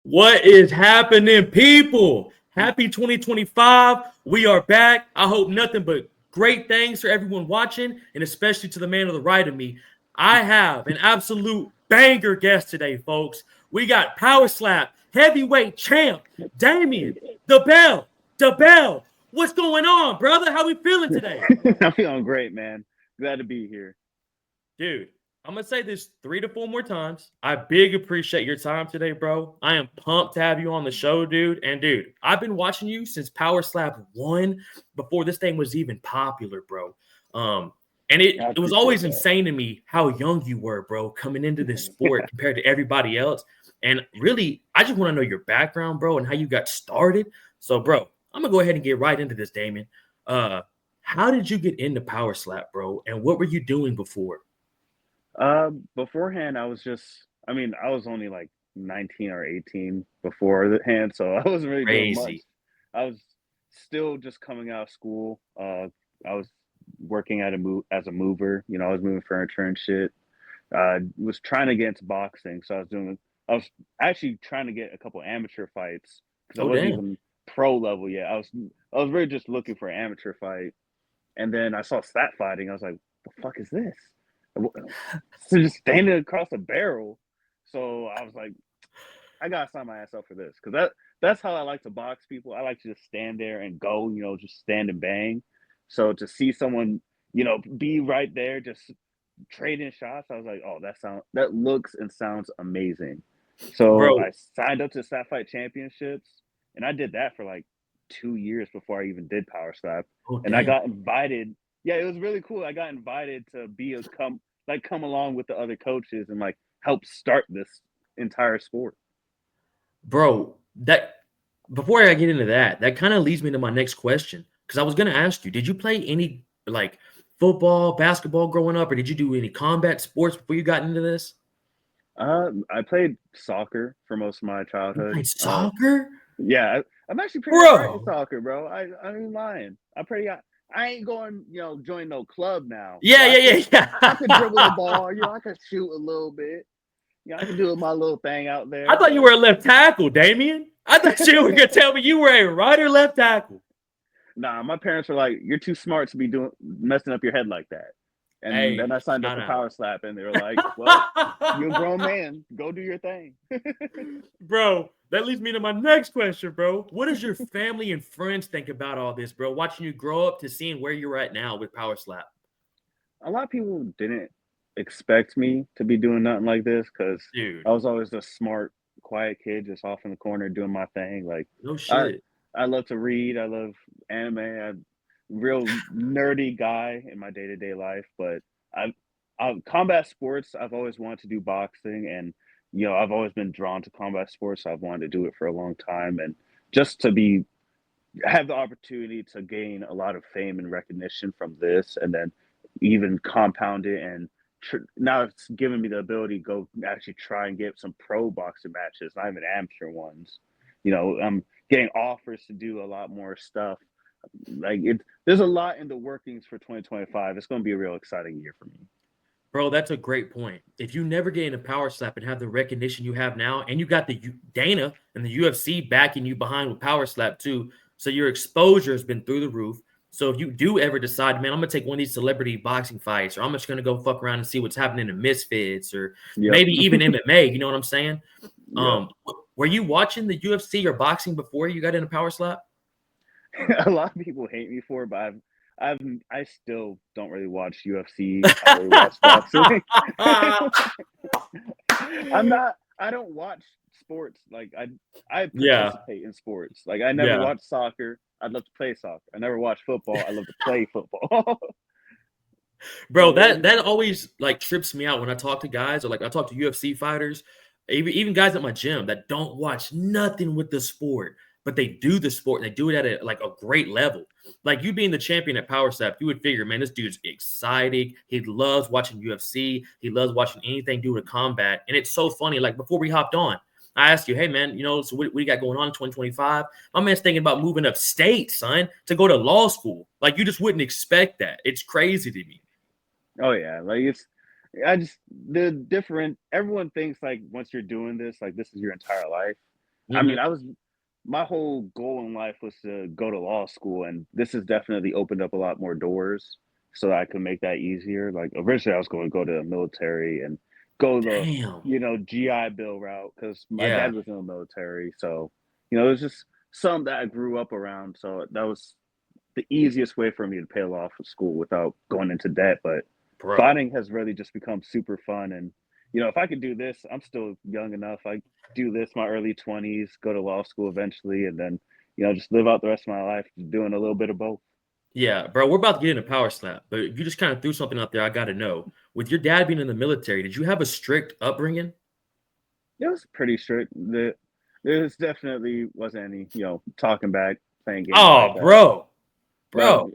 What is happening, people? Happy 2025. We are back. I hope nothing but great things for everyone watching, and especially to the man on the right of me. I have an absolute banger guest today, folks. We got Power Slap heavyweight champ Damien DIBBELL. What's going on, brother? How we feeling today? I'm feeling great, man. Glad to be here. Dude, I'm gonna say this 3 to 4 more times. I big appreciate your time today, bro. I am pumped to have you on the show, dude. And dude, I've been watching you since Power Slap 1 before this thing was even popular, bro. And I it was appreciate always that. insane to me how young you were, bro, coming into this sport compared to everybody else. And really, I just want to know your background, bro, and how you got started. So, bro, I'm gonna go ahead and get right into this, Damien. Uh, how did you get into Power Slap, bro? And what were you doing before? Beforehand, I was only like 19 or 18 before the hand, so I wasn't really doing much. Crazy. I was still just coming out of school. I was working as a mover. I was moving furniture and shit. Was trying to get into boxing, so I was actually trying to get a couple amateur fights because I Oh, wasn't damn. even pro level yet. I was really just looking for an amateur fight, and then I saw stat fighting. I was like, "The fuck is this?" So just standing across a barrel. So I was like, I gotta sign my ass up for this because that's how I like to box people. I like to just stand there and go, just stand and bang. So to see someone, be right there, just trading shots, I was like, oh, that looks and sounds amazing. So Bro, I signed up to Sapphire Championships, and I did that for like 2 years before I even did Power Slap, oh and I damn. got invited. Yeah, it was really cool. I got invited to come along with the other coaches and like help start this entire sport. Bro, that before I get into that, that kind of leads me to my next question. Because I was gonna ask you, did you play any like football, basketball growing up, or did you do any combat sports before you got into this? I played soccer for most of my You childhood. played soccer? Yeah, I'm actually pretty all right in Bro. soccer, bro. I ain't lying. I ain't going, join no club now, Yeah, but yeah, I could dribble the yeah. ball. I could shoot a little bit. I could do my little thing out I there. thought you But were a left tackle, Damien. I thought you were gonna tell me you were a right or left tackle. nah, my parents were like, "You're too smart to be doing messing up your head like that." And then I Hey, signed up shout for out. Power Slap, and they were like, "Well, you're a grown man. Go do your thing." Bro, that leads me to my next question, bro. What does your family and friends think about all this, bro? Watching you grow up to seeing where you're at now with Power Slap. A lot of people didn't expect me to be doing nothing like this because Dude, I was always the smart, quiet kid just off in the corner doing my thing. Like no I shit. I love to read. I love anime. I'm a real nerdy guy in my day-to-day life, but I combat sports, I've always wanted to do boxing and I've always been drawn to combat sports. So I've wanted to do it for a long time and just to be have the opportunity to gain a lot of fame and recognition from this, and then even compound it and now it's given me the ability to go actually try and get some pro boxing matches, not even amateur ones. I'm getting offers to do a lot more stuff. Like there's a lot in the workings for 2025. It's going to be a real exciting year for me. Bro, that's a great point. If you never get in a Power Slap and have the recognition you have now, and you got the Dana and the UFC backing you behind with Power Slap too, so your exposure has been through the roof. So if you do ever decide, man, I'm gonna take one of these celebrity boxing fights, or I'm just gonna go fuck around and see what's happening in Misfits, or Yep. maybe even MMA, you know what I'm saying? Yep. Were you watching the UFC or boxing before you got into Power Slap? A lot of people hate me for it, but I've I still don't really watch UFC. I don't really watch boxing. I don't watch sports. Like I Yeah, participate in sports. Like I never yeah. watch soccer. I'd love to play soccer. I never watch football. I love to play football. Bro, But that always like trips me out when I talk to guys or like I talk to UFC fighters, even guys at my gym that don't watch nothing with the sport, but they do the sport. They do it at a great level. Like you being the champion at Power Step, you would figure, man, this dude's excited. He loves watching UFC. He loves watching anything do with combat. And it's so funny. Like before we hopped on, I asked you, hey man, so what you got going on in 2025? My man's thinking about moving upstate, son, to go to law school. Like you just wouldn't expect that. It's crazy to me. oh yeah, like I just the different. Everyone thinks like once you're doing this, like this is your entire life. I mean, Mhm. my whole goal in life was to go to law school, and this has definitely opened up a lot more doors so that I could make that easier. Like originally, I was going to go to the military and go the Damn. GI Bill route because my Yeah, dad was in the military. So it was just something that I grew up around. So that was the easiest way for me to pay off of school without going into debt. But bro. fighting has really just become super fun. And, if I could do this, I'm still young enough. I do this my early 20s, go to law school eventually, and then, just live out the rest of my life doing a little bit of both. Yeah, bro, we're about to get into power slap, but if you just kind of threw something out there, I got to know. With your dad being in the military, did you have a strict upbringing? It was pretty strict. There's definitely wasn't any, talking back, playing games like Oh, that. bro, But bro.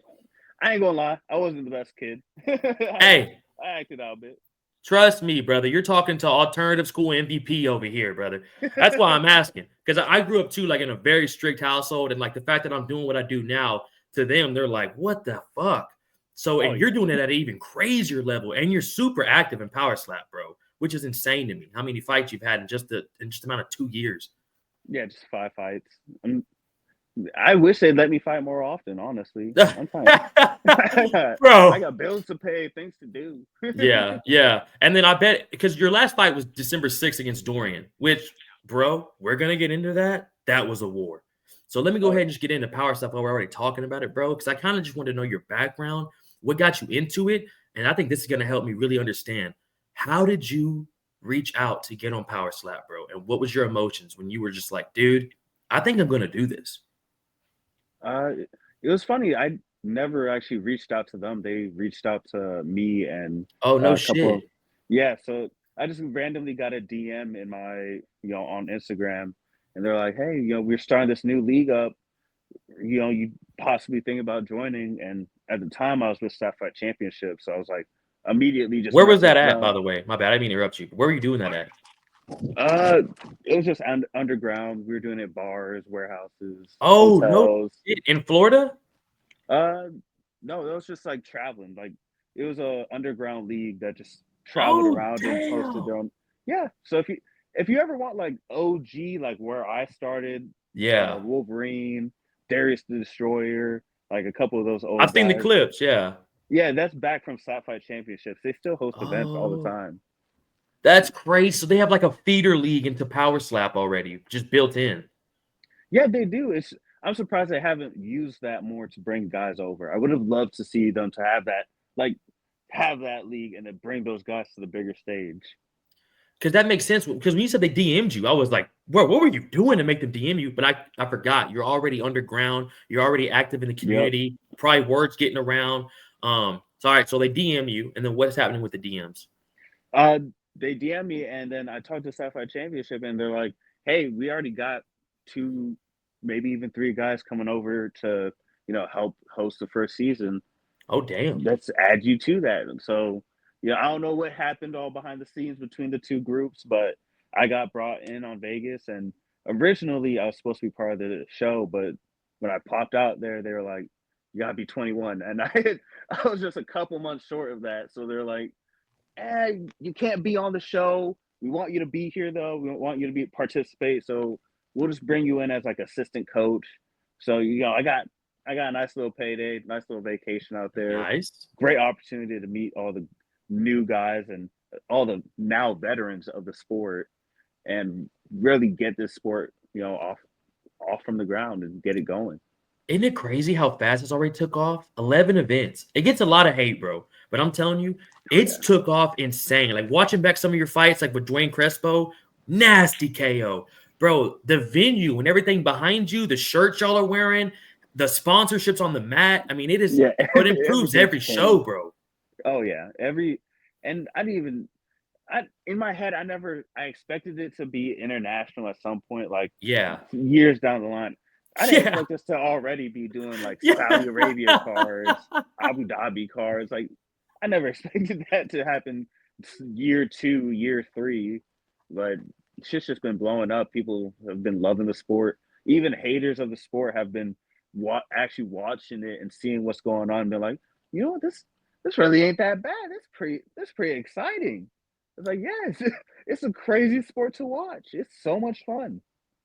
I ain't gonna lie, I wasn't the best kid. Hey, I acted out a bit. trust me, brother. You're talking to alternative school MVP over here, brother. That's why I'm asking. Because I grew up too, like in a very strict household. And like the fact that I'm doing what I do now, to them, they're like, what the fuck? So, Oh and you're yeah, doing it at an even crazier level. And you're super active in power slap, bro, which is insane to me. How many fights you've had in just amount of 2 years. yeah, just 5 fights. I wish they'd let me fight more often. Honestly, I'm kind. I Bro. got bills to pay, things to do. Yeah, yeah. And then I bet because your last fight was December 6th against Dorian, which, bro, we're gonna get into that. That was a war. So let me go Oh ahead yeah. and just get into power stuff while we're already talking about it, bro. Because I kind of just want to know your background, what got you into it, and I think this is gonna help me really understand how did you reach out to get on power slap, bro, and what was your emotions when you were just like, dude, I think I'm gonna do this. It was funny. I never actually reached out to them. They reached out to me and Oh no a couple of shit. yeah. So I just randomly got a DM in my on Instagram, and they're like, "Hey, we're starting this new league up. You possibly think about joining?" And at the time, I was with Sapphire Championship, so I was like, immediately just Where was that messaged at, by them. the way? My bad, I didn't mean to interrupt you. Where were you doing that at? Uh, it was just underground. We were doing it at bars, warehouses, Oh, no hotels. shit. In Florida? Uh, no, that was just like traveling. Like it was a underground league that just traveled Oh, around and hosted damn. their own. Yeah. So if you ever want like OG, like where I started, Yeah. Wolverine, Darius the Destroyer, like a couple of those I've old seen the guys. clips, yeah. Yeah, that's back from Sapphire Championships. They still host events all the Oh, time. that's crazy. So they have like a feeder league into Power Slap already, just built in. Yeah, they do. I'm surprised they haven't used that more to bring guys over. I would have loved to see them to have that, like, have that league and then bring those guys to the bigger stage. Because that makes sense. Because when you said they DM'd you, I was like, bro, what were you doing to make them DM you? But I forgot. You're already underground. You're already active in the Yep. community. Probably words getting around. So all right, so they DM you, and then what's happening with the DMs? Uh, they DM me, and then I talked to Sapphire Championship, and they're like, "Hey, we already got two, maybe even three guys coming over to, help host the first season. Oh, damn. Let's add you to that." And so, I don't know what happened all behind the scenes between the two groups, but I got brought in on Vegas, and originally I was supposed to be part of the show, but when I popped out there, they were like, "You gotta be 21," and I was just a couple months short of that, so they're like, you can't be on the show. We want you to be here though. We want you to be participate. So we'll just bring you in as like assistant coach. So I got a nice little payday, nice little vacation out there. Nice. Great opportunity to meet all the new guys and all the now veterans of the sport and really get this sport, off from the ground and get it going. Isn't it crazy how fast it's already took off? 11 events. It gets a lot of hate, bro. But I'm telling you, Oh it's yeah. took off insane. Like watching back some of your fights, like with Duane Crespo, nasty KO. Bro, the venue and everything behind you, the shirts y'all are wearing, the sponsorships on the mat. I mean, it is, Yeah, bro, it improves everything's every show, changed. bro. Oh yeah. And I didn't even I in my head, I expected it to be international at some point, like Yeah. years down the line. I didn't Yeah. expect us to already be doing like Saudi Yeah. Arabia cards, Abu Dhabi cards. Like I never expected that to happen year two, year three. But shit's just been blowing up. People have been loving the sport. Even haters of the sport have been actually watching it and seeing what's going on. And they're like, what, this really ain't that bad. That's pretty exciting. It's like, yeah, it's a crazy sport to watch. It's so much fun.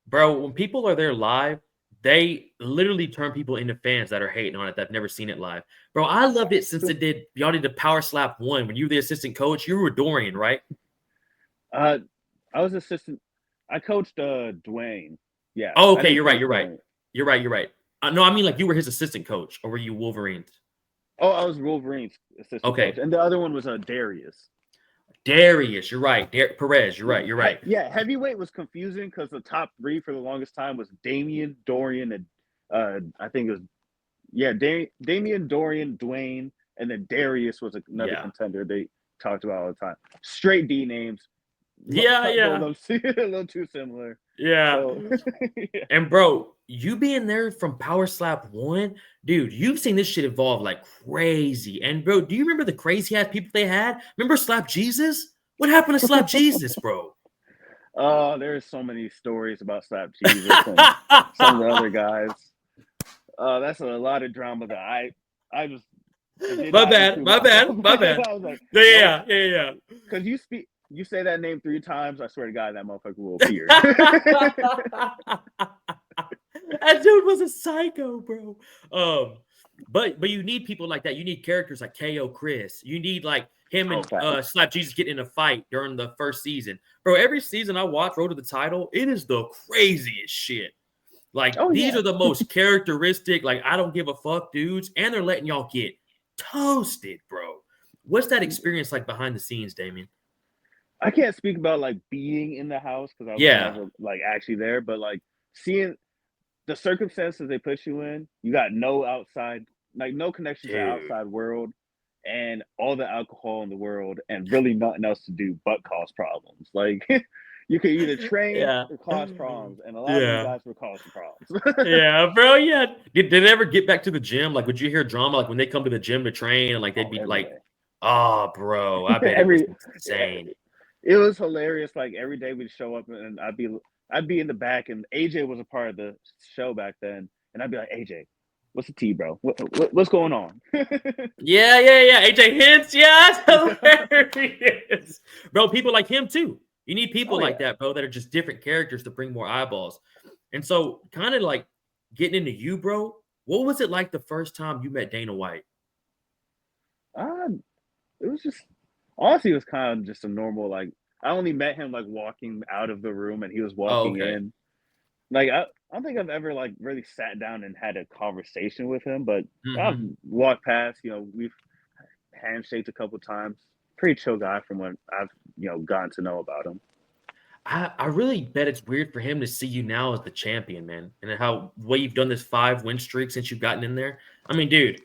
Bro, when people are there live, they literally turn people into fans that are hating on it that've never seen it live. Bro, I loved it since it did. Y'all did the Power Slap 1 when you were the assistant coach. You were Dorian, right? Uh, I was assistant. I coached Dwayne. Yeah, Oh, I okay, didn't you're right. coach You're right. Dwayne. You're right. No, I mean like you were his assistant coach, or were you Wolverines? Oh, I was Wolverine's assistant coach, Okay, and the other one was Darius. Darius. You're right. Perez. You're right. You're right. Yeah, heavyweight was confusing because the top three for the longest time was Damien, Dorian, and I think it was Damien, Dorian, Dwayne, and then Darius was another Yeah. contender they talked about all the time. Straight D names, Yeah. couple of Yeah. them a little too similar. Yeah. So yeah. And bro, you being there from Power Slap 1, dude, you've seen this shit evolve like crazy. And bro, do you remember the crazy ass people they had? Remember Slap Jesus? What happened to Slap Jesus, bro? There's so many stories about Slap Jesus and some of the other guys. That's a lot of drama that I just did My not bad, include my myself. bad, my bad. I was like, nope, Yeah. because you say that name 3 times, I swear to God, that motherfucker will appear. That dude was a psycho, bro. But you need people like that. You need characters like KO Chris. You need like him Oh, and facts. Slap Jesus getting in a fight during the first season. Bro, every season I watch Road to the Title, it is the craziest shit. Like Oh these yeah. are the most characteristic, like I don't give a fuck dudes, and they're letting y'all get toasted, bro. What's that experience like behind the scenes, Damien? I can't speak about like being in the house because I was Yeah, never like actually there, but like seeing the circumstances they put you in, you got no outside, like no connection to the dude. outside world, and all the alcohol in the world, and really nothing else to do but cause problems. Like you could either train Yeah. or cause problems, and a lot of them Yeah. guys were causing problems. Yeah, bro. Yeah. Did it ever get back to the gym? Like, would you hear drama like when they come to the gym to train and like they'd Oh, be every like, day. oh, bro, I bet it was insane. It was hilarious. Like every day we'd show up and I'd be in the back, and AJ was a part of the show back then, and I'd be like, AJ, what's the tea, bro? What's going on? Yeah. AJ Hints, yeah, Yeah. that's hilarious. Bro, people like him too. You need people Oh like yeah. that, bro, that are just different characters to bring more eyeballs. And so, kind of like getting into you, bro, what was it like the first time you met Dana White? Uh, it was just honestly, it was kind of just a normal like. I only met him like walking out of the room, and he was Oh, walking okay. in. Like I don't think I've ever like really sat down and had a conversation with him, but I've Hmm. walked past. We've handshaked a couple times. Pretty chill guy from what I've gotten to know about him. I really bet it's weird for him to see you now as the champion, man, and how way you've done this 5 win streak since you've gotten in there. I mean, dude,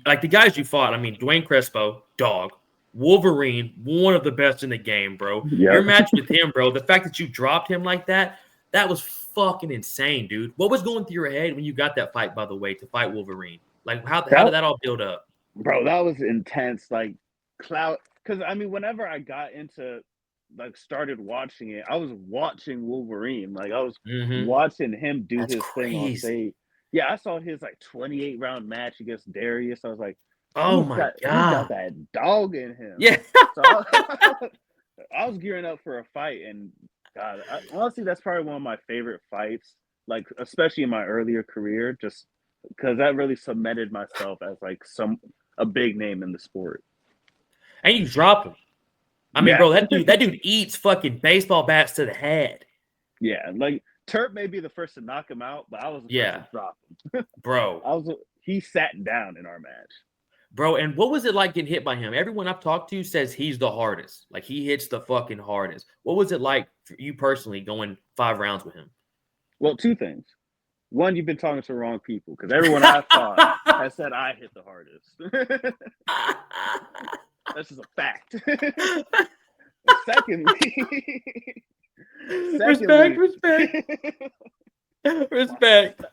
like the guys you fought. I mean, Duane Crespo, dog. Wolverine, one of the best in the game, bro. Your Yep. match with him, bro. The fact that you dropped him like that, that was fucking insane, dude. What was going through your head when you got that fight, by the way, to fight Wolverine? Like, how did That that all build up? bro, that was intense. Like cloud, because I mean, whenever I got into like started watching it, I was watching Wolverine. Like I was Hmm. watching him do That's his thing on crazy. stage. Yeah, I saw his like 28-round match against Darius. I was like, Oh my he's got god. that dog in him. Yeah. So I was gearing up for a fight, and God, honestly, that's probably one of my favorite fights. Like especially in my earlier career, just because that really cemented myself as like a big name in the sport. And you dropped him. I mean, Yeah, bro, that dude eats fucking baseball bats to the head. yeah. Like Turp may be the first to knock him out, but I was the first to Yeah, drop him. bro. He sat down in our match. Bro, and what was it like getting hit by him? Everyone I've talked to says he's the hardest. Like he hits the fucking hardest. What was it like for you personally going 5 rounds with him? Well, two things. One, you've been talking to the wrong people because everyone I've fought has said I hit the hardest. That's just a fact. secondly, Respect, secondly, respect, respect.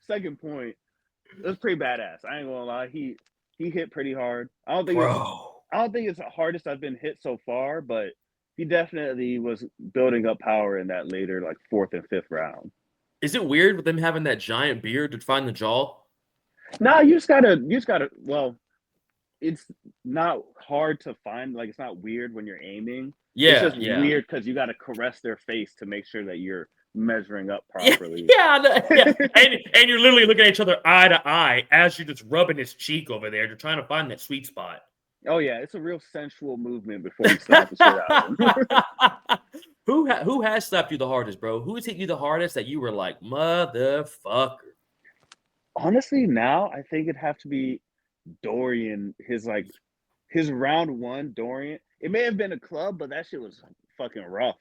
second point, it was pretty badass. I ain't gonna lie. He hit pretty hard. Bro. I don't think it's the hardest I've been hit so far, but he definitely was building up power in that later, like fourth and fifth round. Is it weird with them having that giant beard to find the jaw? Nah, you just gotta. Well, it's not hard to find. Like it's not weird when you're aiming. It's Yeah, just yeah. weird because you got to caress their face to make sure that you're measuring up Yeah, properly. yeah. And you're literally looking at each other eye to eye as you're just rubbing his cheek over there. You're trying to find that sweet spot. Oh yeah, it's a real sensual movement before you slap the shit out of him. Who has slapped you the hardest, bro? Who has hit you the hardest that you were like, motherfucker? Honestly, now I think it'd have to be Dorian. His round one, Dorian. It may have been a club, but that shit was fucking rough.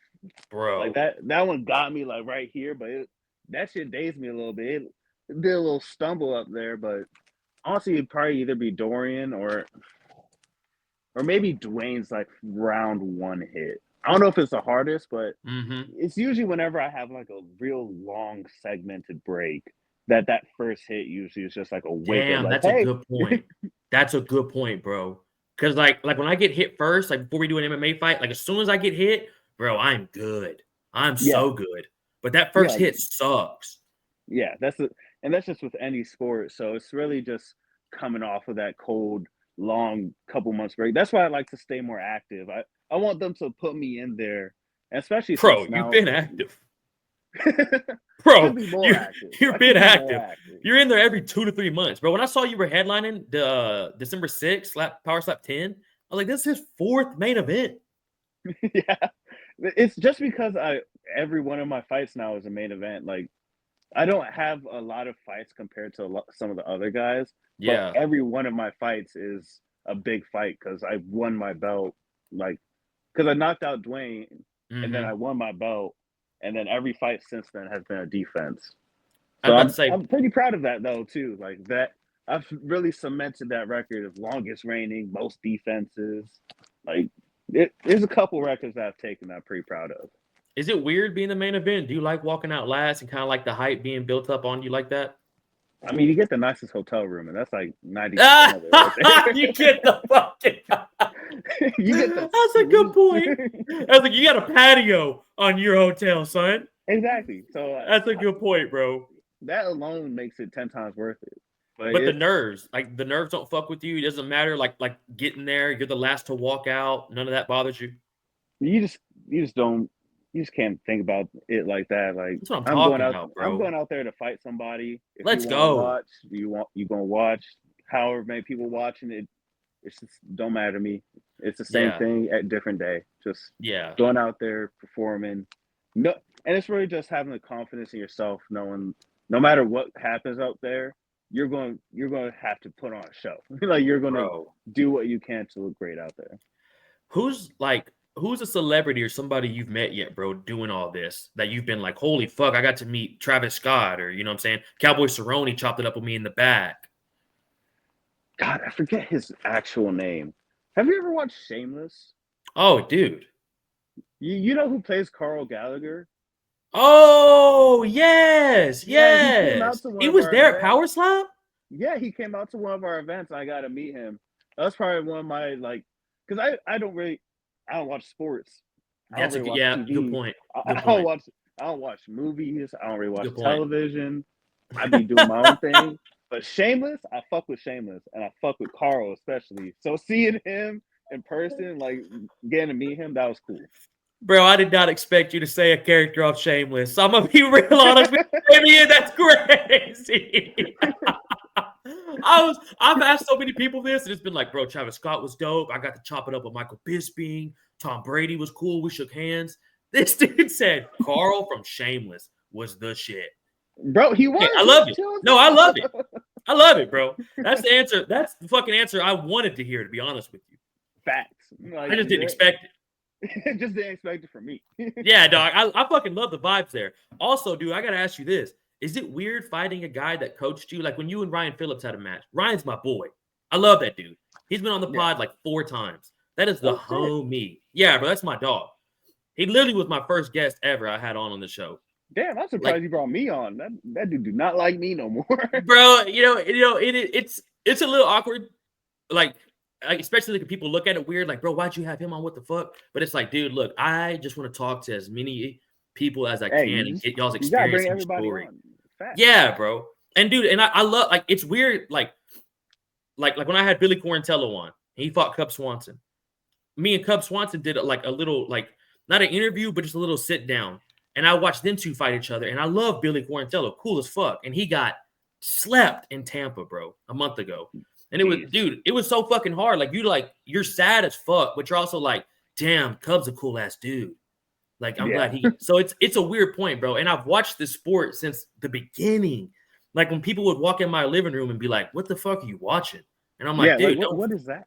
Bro. Like that one got me like right here, but that shit dazed me a little bit. It did a little stumble up there, but honestly, it'd probably either be Dorian or maybe Dwayne's like round one hit. I don't know if it's the hardest, but it's usually whenever I have like a real long segmented break that first hit usually is just like a wake up. Like, That's a good point. That's a good point, bro. Because like when I get hit first, like before we do an MMA fight, like as soon as I get hit, bro, I'm good. I'm so good. But that first hit sucks. Yeah, that's just with any sport. So it's really just coming off of that cold, long couple months break. That's why I like to stay more active. I want them to put me in there, especially bro. Now, you've been active, bro. You've been active. You're in there every 2 to 3 months, bro. When I saw you were headlining the December 6th PowerSlap 10, I was like, this is his 4th main event. Yeah, it's just because every one of my fights now is a main event. Like, I don't have a lot of fights compared to some of the other guys. Yeah, but every one of my fights is a big fight because I won my belt. Like, because I knocked out Dwayne, and then I won my belt, and then every fight since then has been a defense. So I'm pretty proud of that though too. Like that, I've really cemented that record of longest reigning, most defenses. Like, there's a couple records that I've taken that I'm pretty proud of. Is it weird being the main event? Do you like walking out last and kind of like the hype being built up on you like that? I mean, you get the nicest hotel room, and that's like 90% of it. Right you get the fucking. you get the. That's a good point. I was like, you got a patio on your hotel, son. Exactly. So that's a good point, bro. That alone makes it 10 times worth it. But the nerves don't fuck with you. It doesn't matter. Like getting there, you're the last to walk out. None of that bothers you. You just don't. You just can't think about it like that. Like, that's what I'm talking about, bro. I'm going out there to fight somebody. If Let's you go. Watch, you gonna watch. However many people watching it, it's just don't matter to me. It's the same thing at different day. Just going out there performing. No, and it's really just having the confidence in yourself, knowing no matter what happens out there, you're going to have to put on a show. Like, you're going to do what you can to look great out there. Who's a celebrity or somebody you've met yet, bro, doing all this that you've been like, holy fuck, I got to meet Travis Scott, or, you know what I'm saying? Cowboy Cerrone chopped it up with me in the back. God, I forget his actual name. Have you ever watched Shameless? Oh, dude. You know who plays Carl Gallagher? Oh, yes. Yes. He was there at PowerSlap? Yeah, he came out to one of our events. I got to meet him. That's probably one of my, like, because I don't watch sports. That's good point. I don't watch movies. I don't really watch television. I be doing my own thing. But Shameless, I fuck with Shameless, and I fuck with Carl especially. So seeing him in person, like getting to meet him, that was cool. Bro, I did not expect you to say a character off Shameless. So I'm gonna be real honest with you. That's crazy. I've asked so many people this, and it's been like, bro, Travis Scott was dope. I got to chop it up with Michael Bisping. Tom Brady was cool. We shook hands. This dude said Carl from Shameless was the shit. Bro, he was. Hey, I love it. No, I love it. I love it, bro. That's the answer. That's the fucking answer I wanted to hear, to be honest with you. Facts. Like, I just didn't expect it. Just didn't expect it from me. Yeah, dog. I fucking love the vibes there. Also, dude, I got to ask you this. Is it weird fighting a guy that coached you? Like when you and Ryan Phillips had a match. Ryan's my boy. I love that dude. He's been on the pod like 4 times. That is the homie. Yeah, bro, that's my dog. He literally was my first guest ever I had on the show. Damn, I'm surprised you brought me on. That dude do not like me no more. Bro, it's a little awkward. Like especially like people look at it weird, like, bro, why'd you have him on? What the fuck? But it's like, dude, look, I just want to talk to as many people as I can and get y'all's experience and story. Yeah, bro. And dude, and I love, like, it's weird, like when I had Billy Quarantello on, he fought Cub Swanson. Me and Cub Swanson did like a little, like, not an interview, but just a little sit down. and I watched them two fight each other, and I love Billy Quarantillo, cool as fuck, and he got slept in Tampa, bro, a month ago. And it was, dude, it was so fucking hard. Like, you're sad as fuck, but you're also like, damn, Cub's a cool ass dude. Like, I'm glad he. So it's a weird point, bro. And I've watched this sport since the beginning. Like, when people would walk in my living room and be like, "What the fuck are you watching?" And I'm like, dude, like, what is that?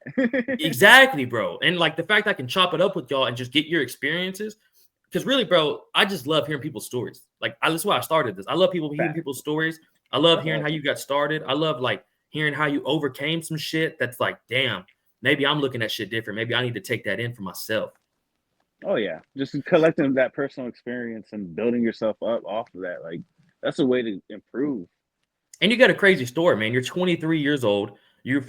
Exactly, bro. And like the fact I can chop it up with y'all and just get your experiences. Because really, bro, I just love hearing people's stories. Like, that's why I started this. I love hearing people's stories. I love hearing how you got started. I love like hearing how you overcame some shit that's like, damn, maybe I'm looking at shit different. Maybe I need to take that in for myself. Oh yeah, just collecting that personal experience and building yourself up off of that. Like, that's a way to improve. And you got a crazy story, man. You're 23 years old. You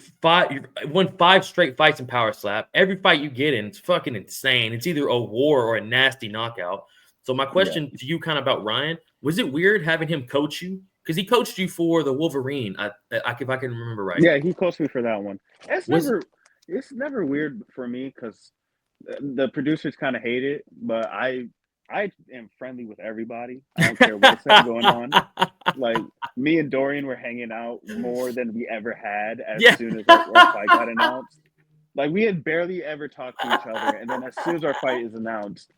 won 5 straight fights in Power Slap. Every fight you get in, it's fucking insane. It's either a war or a nasty knockout. So my question to you kind of about Ryan, was it weird having him coach you? Because he coached you for the Wolverine, if I can remember right. Yeah, he coached me for that one. It's never weird for me because the producers kind of hate it, but I am friendly with everybody. I don't care what's going on. Like, me and Dorian were hanging out more than we ever had as soon as our fight got announced. Like, we had barely ever talked to each other, and then as soon as our fight is announced,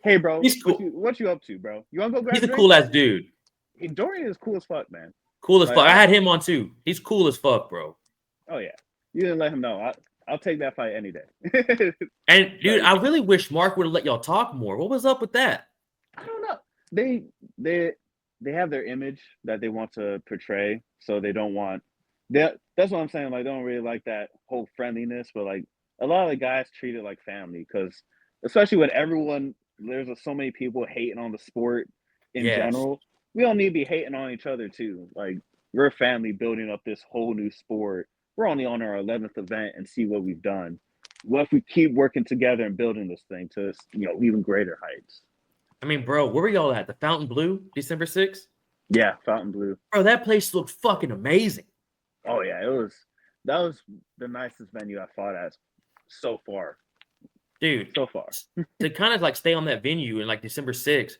hey, bro, cool. what you up to, bro? You want to go grab He's a cool-ass dude. Dorian is cool as fuck, man. Cool as fuck. I had him on, too. He's cool as fuck, bro. Oh, yeah. You didn't let him know. I'll take that fight any day. And, dude, I really wish Mark would have let y'all talk more. What was up with that? I don't know. They have their image that they want to portray, so they don't want that. That's what I'm saying. Like, they don't really like that whole friendliness, but like a lot of the guys treat it like family, because especially when there's so many people hating on the sport in general. We don't need to be hating on each other too. Like, we're a family building up this whole new sport. We're only on our 11th event and see what we've done. What if we keep working together and building this thing to, even greater heights? I mean, bro, where were y'all at? The Fountain Blue, December 6th? Yeah, Fountain Blue. Bro, that place looked fucking amazing. Oh yeah, that was the nicest venue I fought at so far. Dude, so far. To kind of like stay on that venue in like December 6th,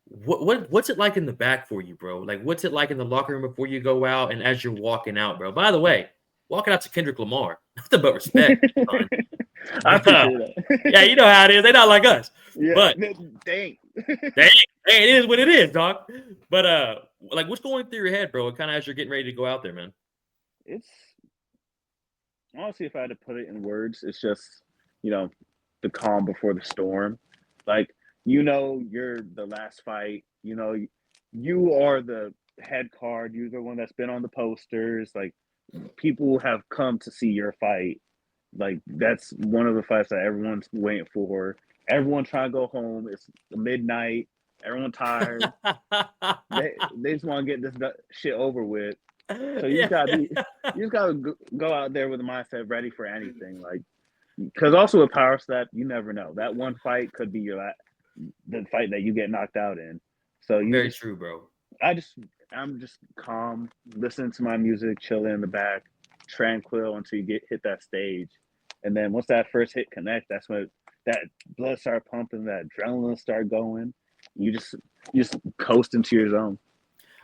what's it like in the back for you, bro? Like, what's it like in the locker room before you go out and as you're walking out, bro? By the way, walking out to Kendrick Lamar, nothing but respect. I appreciate that. Yeah, you know how it is. They're not like us. Yeah, but dang, it is what it is, dog. But like, what's going through your head, bro? Kind of as you're getting ready to go out there, man. It's honestly, if I had to put it in words, it's just the calm before the storm. Like, you're the last fight. You are the head card. You're the one that's been on the posters. Like, people have come to see your fight. Like, that's one of the fights that everyone's waiting for. Everyone trying to go home. It's midnight. Everyone tired. they just want to get this shit over with. So you just gotta go out there with a mindset ready for anything. Like, because also with Power Slap, you never know. That one fight could be the fight that you get knocked out in. So very true, bro. I'm just calm, listening to my music, chilling in the back, tranquil until you hit that stage. And then once that first hit connect, that's when that blood start pumping, that adrenaline start going. You just coast into your zone.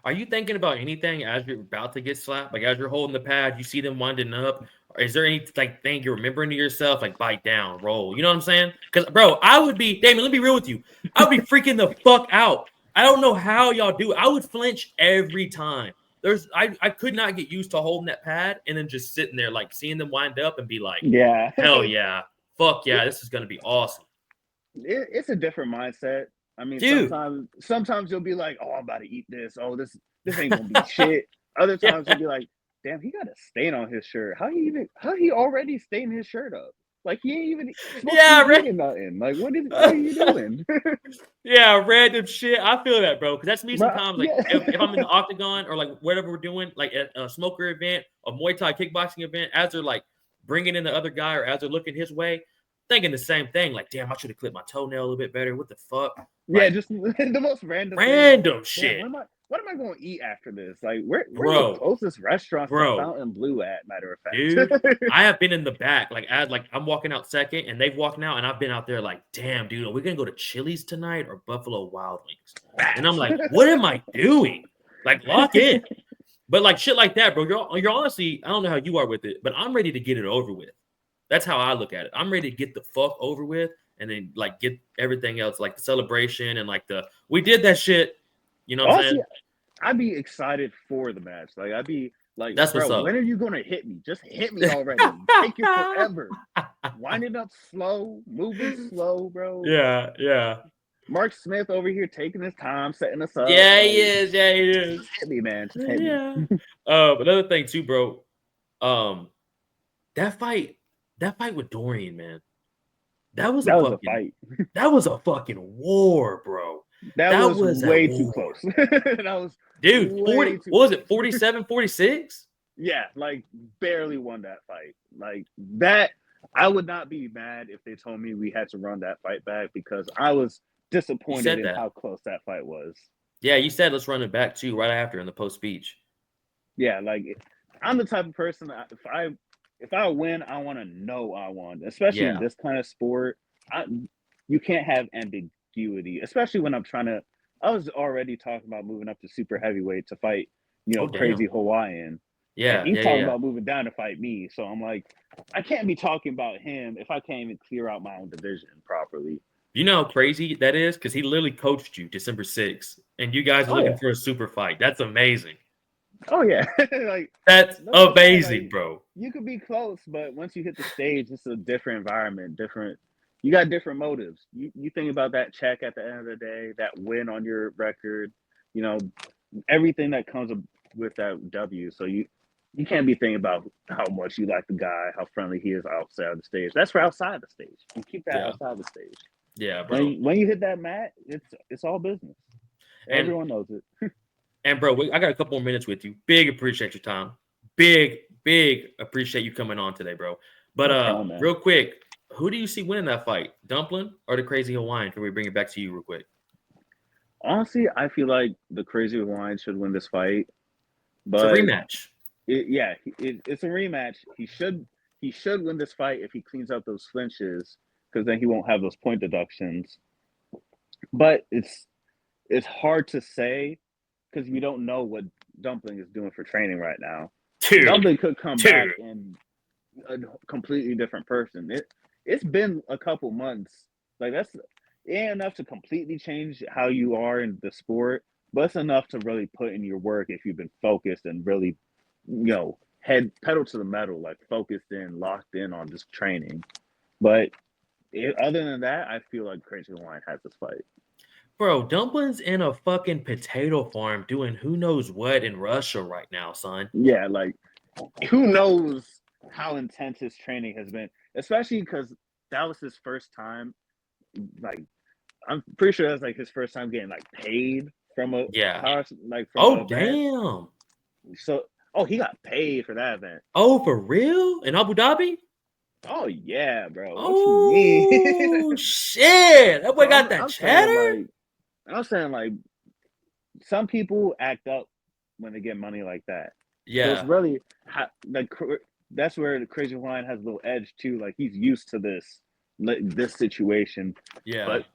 Are you thinking about anything as you're about to get slapped? Like, as you're holding the pad, you see them winding up. Or is there any thing you're remembering to yourself, like bite down, roll? You know what I'm saying? Because, bro, I would be, Damien, let me be real with you. I would be freaking the fuck out. I don't know how y'all do it. I would flinch every time. I could not get used to holding that pad and then just sitting there, like, seeing them wind up and be like, yeah, hell yeah, fuck yeah, this is gonna be awesome. It's a different mindset. I mean, dude, sometimes you'll be like, oh, I'm about to eat this. Oh, this ain't gonna be shit. Other times you'll be like, damn, he got a stain on his shirt. How he already stained his shirt up? Like, he ain't even nothing. Like, what are you doing? Yeah, random shit. I feel that, bro. Because that's me sometimes. Like, if I'm in the octagon or like whatever we're doing, like at a smoker event, a Muay Thai kickboxing event, as they're like bringing in the other guy or as they're looking his way, thinking the same thing. Like, damn, I should have clipped my toenail a little bit better. What the fuck? Yeah, like, just the most random shit. Damn, what am I going to eat after this? Like, where the Bro, closest restaurants to bro, Fountain Blue at? Matter of dude, fact. I have been in the back. Like, I'm walking out second, and they've walked out, and I've been out there like, damn, dude, are we gonna go to Chili's tonight or Buffalo Wild Wings? And I'm Facts. like, what am I doing? Like, lock in. But like shit like that, bro. You're honestly, I don't know how you are with it, but I'm ready to get it over with. That's how I look at it. I'm ready to get the fuck over with, and then like get everything else, like the celebration and like we did that shit. You know what I'm Honestly, saying? I'd be excited for the match. Like, I'd be like, That's what's bro, up. when are you gonna hit me? Just hit me already. Take your forever. Winding up slow, moving slow, bro. Yeah. Mark Smith over here taking his time, setting us up. Yeah, like, he is. Yeah, he is. Just hit me, man. Just hit me. Yeah. Another thing too, bro. That fight with Dorian, man. That was a fight. That was a fucking war, bro. That was way too close. That was dude, 40. What was it? 47, 46? Yeah, like barely won that fight. Like that, I would not be mad if they told me we had to run that fight back because I was disappointed in how close that fight was. Yeah, you said let's run it back too right after in the post speech. Yeah, like I'm the type of person that if I win, I want to know I won, especially in this kind of sport. You can't have ambiguity, especially when I'm trying to. I was already talking about moving up to super heavyweight to fight, Crazy Hawaiian. Yeah, and he's talking about moving down to fight me. So I'm like, I can't be talking about him if I can't even clear out my own division properly. You know how crazy that is? Because he literally coached you December 6th, and you guys are looking for a super fight. That's amazing. Oh yeah, like that's amazing, like, bro. You could be close, but once you hit the stage, it's a different environment, different. You got different motives. You think about that check at the end of the day, that win on your record, everything that comes with that W. So you can't be thinking about how much you like the guy, how friendly he is outside of the stage. That's for outside the stage. You keep that outside the stage. Yeah, bro. When you hit that mat, it's all business. Everyone knows it. And bro, I got a couple more minutes with you. Big appreciate your time. Big appreciate you coming on today, bro. But real quick, who do you see winning that fight? Dumpling or the Crazy Hawaiian? Can we bring it back to you real quick? Honestly, I feel like the Crazy Hawaiian should win this fight. But it's a rematch. It's a rematch. He should win this fight if he cleans up those flinches, because then he won't have those point deductions. But it's hard to say because we don't know what Dumpling is doing for training right now. Dumpling could come back and a completely different person. It's been a couple months. Like it ain't enough to completely change how you are in the sport, but it's enough to really put in your work if you've been focused and really, head pedal to the metal, like focused in, locked in on just training. But other than that, I feel like Crazy Hawaiian has this fight. Bro, Dumpling's in a fucking potato farm doing who knows what in Russia right now, son. Yeah, like who knows how intense his training has been, especially because that was his first time. Like, I'm pretty sure that's like his first time getting like paid from a damn. So he got paid for that event. Oh, for real? In Abu Dhabi? Oh yeah, bro. What you mean? Shit. That boy got that cheddar? I'm saying like some people act up when they get money like that. Yeah. So it's really like that's where the Crazy Hawaiian has a little edge too. Like he's used to this situation. Yeah. But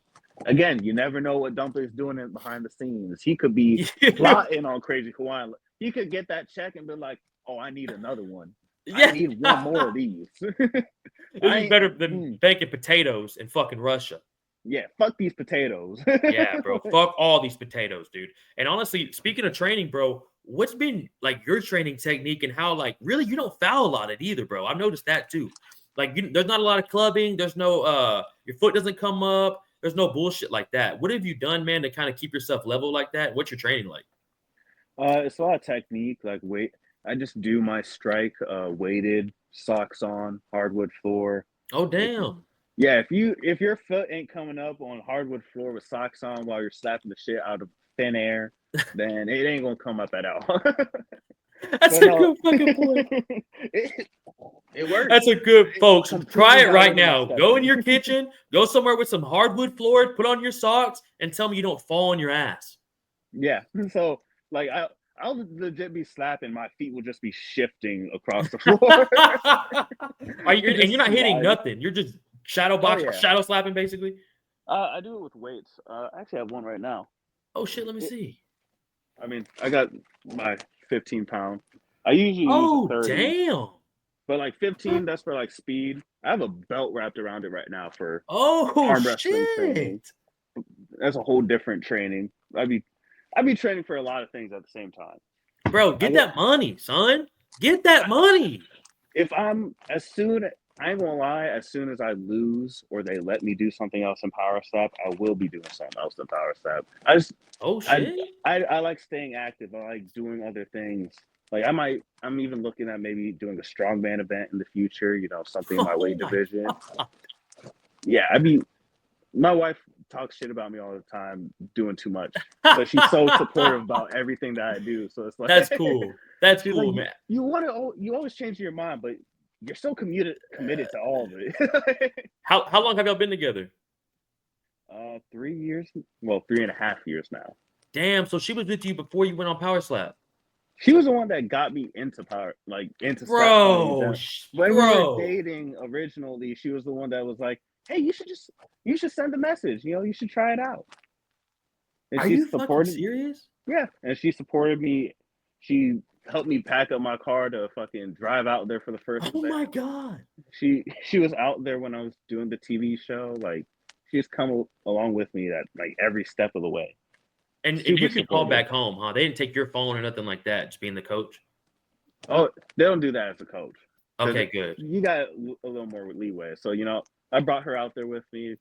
again, you never know what Dumpling's doing behind the scenes. He could be plotting on Crazy Hawaiian. He could get that check and be like, "Oh, I need another one. I need one more of these." This is better than baking potatoes in fucking Russia. Yeah, fuck these potatoes. Yeah, bro. Fuck all these potatoes, dude. And honestly, speaking of training, bro, what's been like your training technique and how like really you don't foul a lot at either, bro? I've noticed that too. Like there's not a lot of clubbing. There's no your foot doesn't come up. There's no bullshit like that. What have you done, man, to kind of keep yourself level like that? What's your training like? It's a lot of technique. Like I just do my strike weighted, socks on, hardwood floor. Oh damn. Yeah, if your foot ain't coming up on hardwood floor with socks on while you're slapping the shit out of thin air, then it ain't gonna come up at all. That's a good fucking point. It works. That's a good, folks. Try it right now. Go in your kitchen, go somewhere with some hardwood floor, put on your socks, and tell me you don't fall on your ass. Yeah. So Like I'll legit be slapping, my feet will just be shifting across the floor. And you're not hitting slide. nothing. You're just shadow Oh box or yeah. shadow slapping, basically. I do it with weights. Actually, I have one right now. Oh shit, let me see. I mean, I got my 15-pound. I usually use a Oh 30, damn. but like 15, that's for like speed. I have a belt wrapped around it right now for Oh arm wrestling training. shit. That's a whole different training. I'd be training for a lot of things at the same time. Bro, get that money, son. Get that money. If I ain't gonna lie, as soon as I lose or they let me do something else in POWERSLAP, I will be doing something else in POWERSLAP. Oh shit. I like staying active. I like doing other things. Like I'm even looking at maybe doing a strongman event in the future, you know, something in my weight division. God. Yeah, my wife talks shit about me all the time doing too much. But she's so supportive about everything that I do. So it's like That's cool. That's she's cool, like, man. you always change your mind, but you're so committed to all of it. How long have y'all been together? 3 years. Well, 3.5 years now. Damn, so she was with you before you went on POWERSLAP. She was the one that got me into into slap Bro, when we were bro. dating originally. She was the one that was like, "Hey, you should send a message. You know, you should try it out." And Are you fucking serious? Yeah, and she supported me. She helped me pack up my car to fucking drive out there for the first Oh event. my god. She was out there when I was doing the TV show. Like, she's come along with me at like every step of the way. And you can call back home, huh? They didn't take your phone or nothing like that, just being the coach. Oh, they don't do that as a coach. Okay, good. You got a little more leeway. So, you know, I brought her out there with me.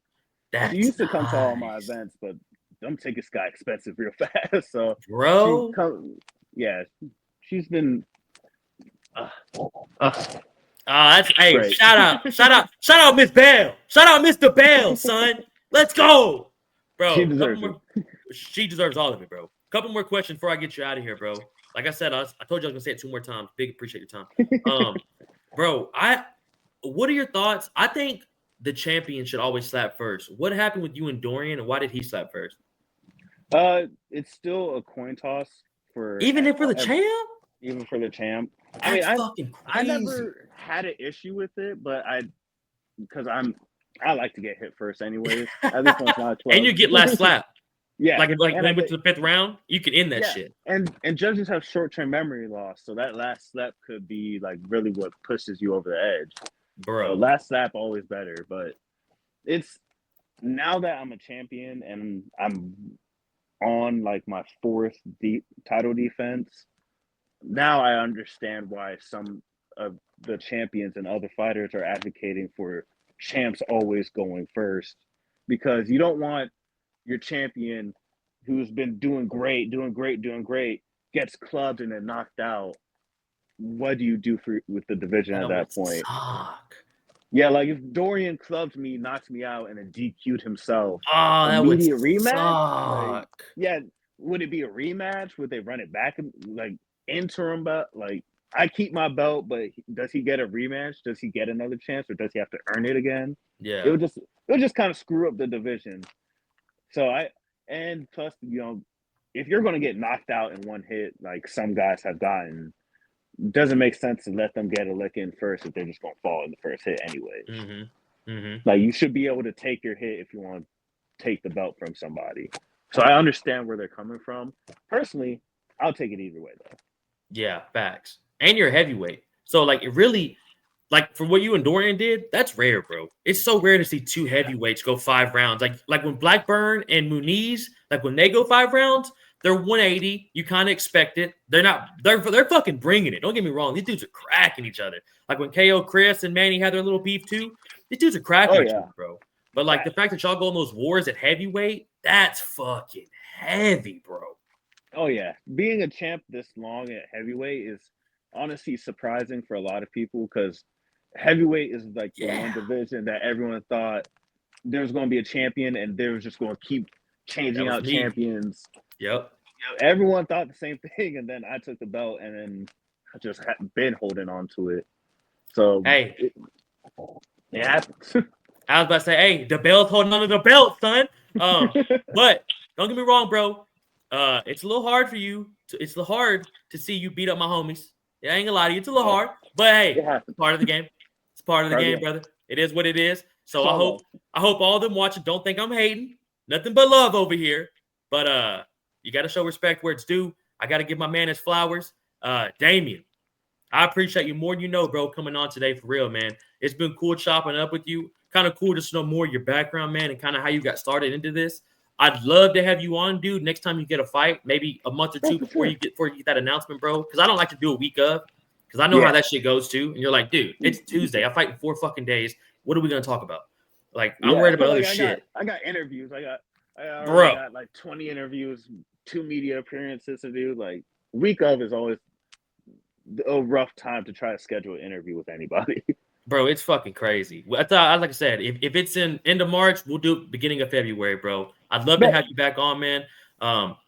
That's She used to come to all my nice. events, but them tickets got expensive real fast. So Bro. she's been That's hey, great. shout out, Miss Bell. Shout out, Mr. Bell, son. Let's go. Bro, She deserves it. She deserves all of it, bro. Couple more questions before I get you out of here, bro. Like I said, I told you I was gonna say it 2 more times. Big appreciate your time. Bro, what are your thoughts? I think the champion should always slap first. What happened with you and Dorian, and why did he slap first? It's still a coin toss for Even for the champ? even for the champ. That's fucking crazy. I never had an issue with it, but because I like to get hit first anyways. At least when it's not 12. And you get last slap. Yeah. Like when we went to the 5th round, you can end that shit. And judges have short-term memory loss, so that last slap could be like really what pushes you over the edge. Bro. So last slap always better, but it's now that I'm a champion and I'm on like my 4th title defense. Now I understand why some of the champions and other fighters are advocating for champs always going first, because you don't want your champion who's been doing great, gets clubbed and then knocked out. What do you do with the division at that point? Suck. Yeah, like if Dorian clubbed me, knocked me out, and then DQ'd himself. Oh, that would rematch? suck. Like, would it be a rematch? Would they run it back like interim belt? Like, I keep my belt, but does he get a rematch? Does he get another chance, or does he have to earn it again? Yeah. It would just kind of screw up the division. So and plus, you know, if you're going to get knocked out in one hit, like some guys have gotten, doesn't make sense to let them get a lick in first if they're just going to fall in the first hit anyways. Like, you should be able to take your hit if you want to take the belt from somebody. So I understand where they're coming from. Personally, I'll take it either way though. Yeah, facts. And you're a heavyweight. So like it really, like for what you and Dorian did, that's rare, bro. It's so rare to see 2 heavyweights go 5 rounds. Like when Blackburn and Muniz, like when they go 5 rounds, they're 180. You kind of expect it. They're fucking bringing it. Don't get me wrong. These dudes are cracking each other. Like when KO Chris and Manny had their little beef too. These dudes are cracking each other, bro. But like the fact that y'all go in those wars at heavyweight, that's fucking heavy, bro. Oh yeah, being a champ this long at heavyweight is honestly surprising for a lot of people, because heavyweight is like the one division that everyone thought there was going to be a champion and they were just going to keep changing out champions. Yep. Everyone thought the same thing, and then I took the belt, and then I just hadn't been holding on to it. So hey, it happens. I was about to say, hey, the belt's holding on to the belt, son. But don't get me wrong, bro. It's a little hard for you. It's hard to see you beat up my homies. Yeah, I ain't gonna lie to you. It's a little hard, but hey, it's part of the game. It's part of the game, brother. It is what it is. So I hope all of them watching don't think I'm hating. Nothing but love over here. But you got to show respect where it's due. I got to give my man his flowers. Damien, I appreciate you more than you know, bro, coming on today for real, man. It's been cool chopping up with you. Kind of cool to know more of your background, man, and kind of how you got started into this. I'd love to have you on, dude, next time you get a fight, maybe a month or two before you get that announcement, bro. Because I don't like to do a week of, because I know how that shit goes too. And you're like, dude, it's Tuesday. I fight in 4 fucking days. What are we gonna talk about? Like, I'm worried about other shit. I got interviews. I got like 20 interviews, 2 media appearances to do. Like, week of is always a rough time to try to schedule an interview with anybody. Bro, it's fucking crazy. Like I said, if it's in end of March, we'll do it beginning of February, bro. I'd love to have you back on, man.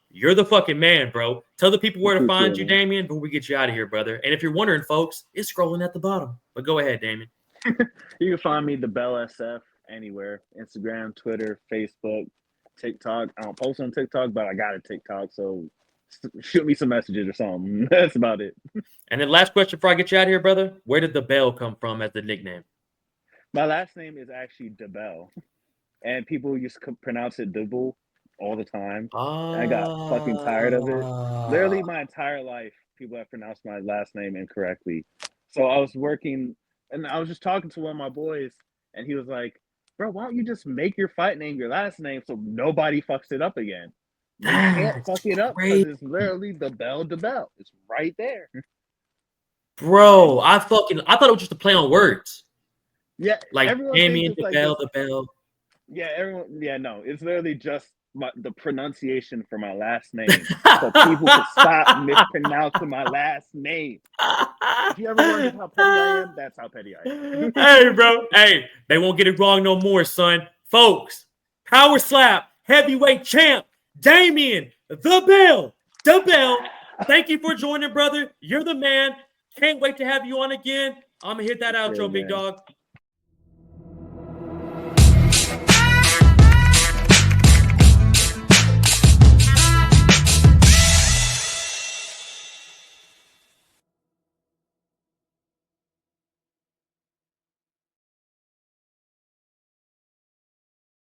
You're the fucking man, bro. Tell the people where to find you, Damien, before we get you out of here, brother. And if you're wondering, folks, it's scrolling at the bottom. But go ahead, Damien. You can find me, DIBBELL SF, anywhere. Instagram, Twitter, Facebook, TikTok. I don't post on TikTok, but I got a TikTok, so shoot me some messages or something. That's about it. And then last question before I get you out of here, brother. Where did the Bell come from as the nickname? My last name is actually DIBBELL. And people used to pronounce it DIBBELL all the time. I got fucking tired of it. Literally my entire life, people have pronounced my last name incorrectly. So I was working, and I was just talking to one of my boys, and he was like, bro, why don't you just make your fight name your last name so nobody fucks it up again? You can't fuck it up because it's literally DIBBELL. It's right there. Bro, I thought it was just a play on words. Yeah, like Damien, DIBBELL. Yeah, everyone. Yeah, no, it's literally just the pronunciation for my last name, so people can stop mispronouncing my last name. If you ever wondered how petty I am, that's how petty I am. Hey, bro. Hey, they won't get it wrong no more, son. Folks, Power Slap heavyweight champ, Damien, DIBBELL. Thank you for joining, brother. You're the man. Can't wait to have you on again. I'm going to hit that outro, big dog.